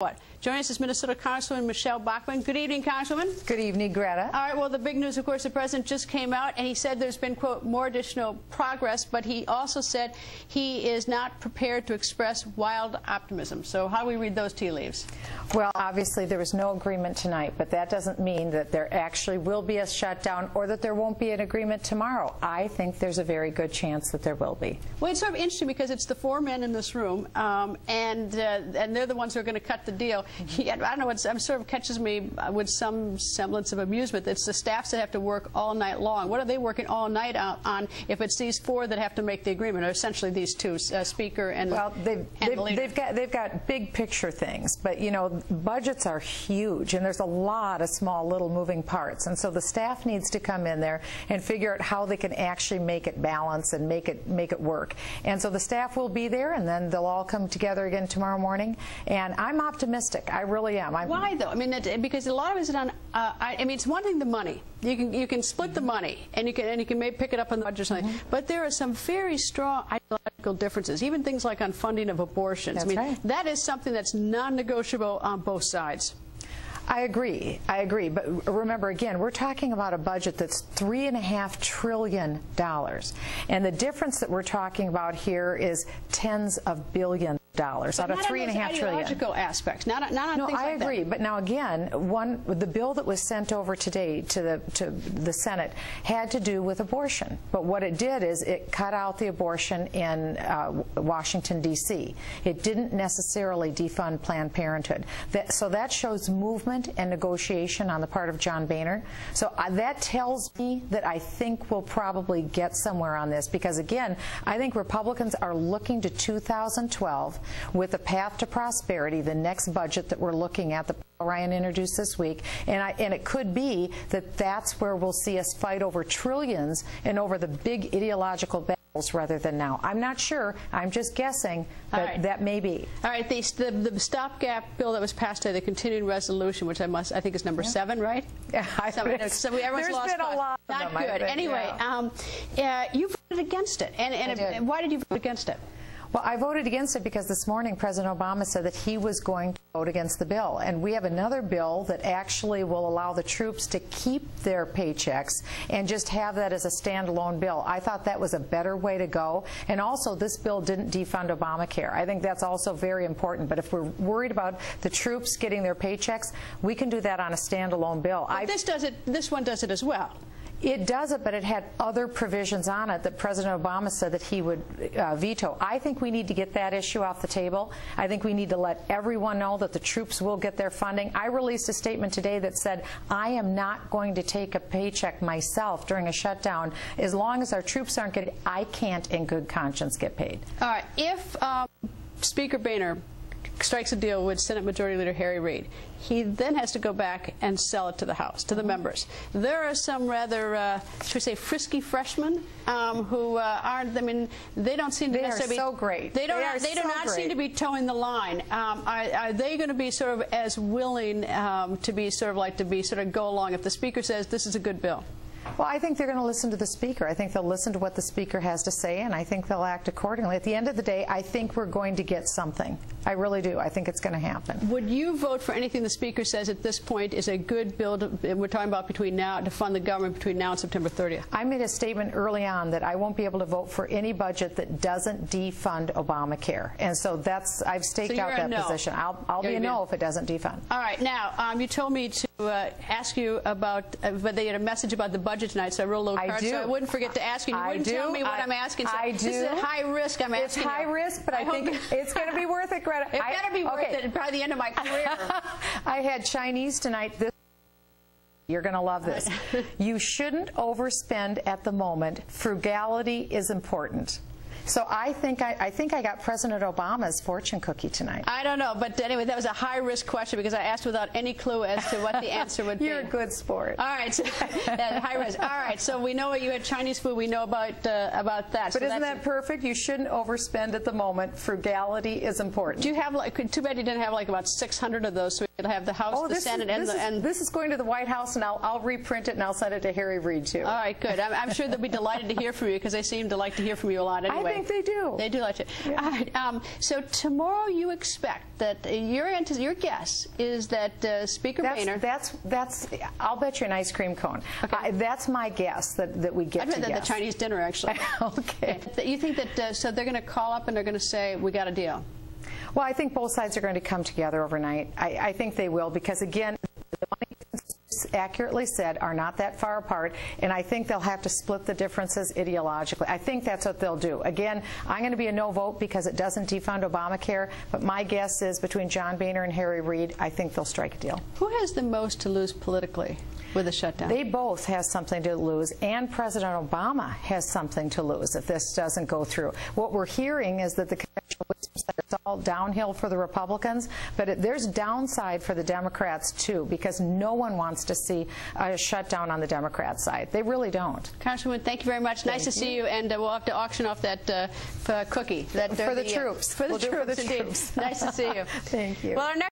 What? Joining us is Minnesota Congresswoman Michelle Bachmann. Good evening, Congresswoman. Good evening, Greta. All right, well, the big news, of course, the president just came out and he said there's been, quote, more additional progress, but he also said he is not prepared to express wild optimism. So how do we read those tea leaves? Well, obviously there was no agreement tonight, but that doesn't mean that there actually will be a shutdown or that there won't be an agreement tomorrow. I think there's a very good chance that there will be. Well, it's sort of interesting because it's the four men in this room, and they're the ones who are going to cut the deal. I don't know, it sort of catches me with some semblance of amusement. It's the staffs that have to work all night long. What are they working all night on if it's these four that have to make the agreement, or essentially these two, Speaker and well, the leader? they've got big picture things, but you know, budgets are huge, and there's a lot of small little moving parts, and so the staff needs to come in there and figure out how they can actually make it balance and make it work. And so the staff will be there, and then they'll all come together again tomorrow morning. And I'm optimistic. I really am. Why though? I mean, because a lot of it is on. I mean, it's one thing the money. You can split the money, and you can maybe pick it up on the budget or something. But there are some very strong ideological differences. Even things like on funding of abortions. That's right. That is something that's non-negotiable on both sides. I agree. But remember, again, we're talking about a budget that's $3.5 trillion. And the difference that we're talking about here is tens of billions out of $3.5 trillion. Ideological aspects, not on no, things I like agree. that. But now again, the bill that was sent over today to the Senate had to do with abortion. But what it did is it cut out the abortion in Washington, D.C. It didn't necessarily defund Planned Parenthood. So that shows movement and negotiation on the part of John Boehner. So that tells me that I think we'll probably get somewhere on this, because again, I think Republicans are looking to 2012 with a path to prosperity, the next budget that we're looking at, that Ryan introduced this week, and it could be that that's where we'll see us fight over trillions and over the big ideological battles rather than now. I'm not sure. I'm just guessing that that may be. All right. The stopgap bill that was passed today, the continuing resolution, which I think is number 7, right? Yeah. Everyone's lost been a lot of Not them, good. Anyway, you voted against it, and why did you vote against it? Well, I voted against it because this morning President Obama said that he was going to vote against the bill. And we have another bill that actually will allow the troops to keep their paychecks and just have that as a standalone bill. I thought that was a better way to go. And also, this bill didn't defund Obamacare. I think that's also very important. But if we're worried about the troops getting their paychecks, we can do that on a standalone bill. But this one does it as well. It does it, but it had other provisions on it that President Obama said that he would veto. I think we need to get that issue off the table. I think we need to let everyone know that the troops will get their funding. I released a statement today that said I am not going to take a paycheck myself during a shutdown. As long as our troops aren't getting, I can't in good conscience get paid. All right. If Speaker Boehner strikes a deal with Senate Majority Leader Harry Reid, he then has to go back and sell it to the House, to the members. There are some rather, should we say, frisky freshmen who aren't, I mean, they don't seem to necessarily be... They are so great. They do not seem to be towing the line. Are they going to be sort of as willing to be sort of go along if the Speaker says this is a good bill? Well, I think they're going to listen to the Speaker. I think they'll listen to what the Speaker has to say, and I think they'll act accordingly. At the end of the day, I think we're going to get something. I really do. I think it's going to happen. Would you vote for anything the Speaker says at this point is a good bill we're talking about between now, to fund the government between now and September 30th? I made a statement early on that I won't be able to vote for any budget that doesn't defund Obamacare. And so that's, I've staked out that position. I'll be a no if it doesn't defund. All right. Now, you told me to ask you about, but they had a message about the budget tonight, so I wrote a little card, so I wouldn't forget to ask you. You wouldn't tell me what I'm asking. So I do. This is a high risk I'm asking. It's high risk, but I think it's going to be worth it, Greta. It better be worth it by the end of my career. I had Chinese tonight. You're going to love this. You shouldn't overspend at the moment. Frugality is important. So I think I got President Obama's fortune cookie tonight. I don't know, but anyway, that was a high-risk question because I asked without any clue as to what the answer would be. You're a good sport. All right, so, high risk. All right, so we know you had Chinese food. We know about that. But so isn't that perfect? You shouldn't overspend at the moment. Frugality is important. Do you have too bad you didn't have like about 600 of those. So It'll have the House, the Senate, and this is going to the White House, and I'll reprint it and I'll send it to Harry Reid too. All right, good. I'm sure they'll be delighted to hear from you because they seem to like to hear from you a lot anyway. I think they do. They do like to. Yeah. All right. So tomorrow you expect that your guess is that Speaker Boehner. I'll bet you an ice cream cone. Okay. That's my guess that we get. I'd bet to that the Chinese dinner actually. Okay. You think that so they're going to call up and they're going to say we got a deal? Well, I think both sides are going to come together overnight. I think they will because, again, the money accurately said are not that far apart, and I think they'll have to split the differences ideologically. I think that's what they'll do. Again, I'm going to be a no vote because it doesn't defund Obamacare, but my guess is between John Boehner and Harry Reid, I think they'll strike a deal. Who has the most to lose politically with the shutdown? They both have something to lose, and President Obama has something to lose if this doesn't go through. What we're hearing is that the conventional wisdom said it's all downhill for the Republicans, but there's downside for the Democrats too, because no one wants to see a shutdown on the Democrat side. They really don't. Congresswoman, thank you very much. Nice to see you, and we'll have to auction off that cookie. For the troops. For the troops, indeed. Troops. Nice to see you. Thank you. Well, our next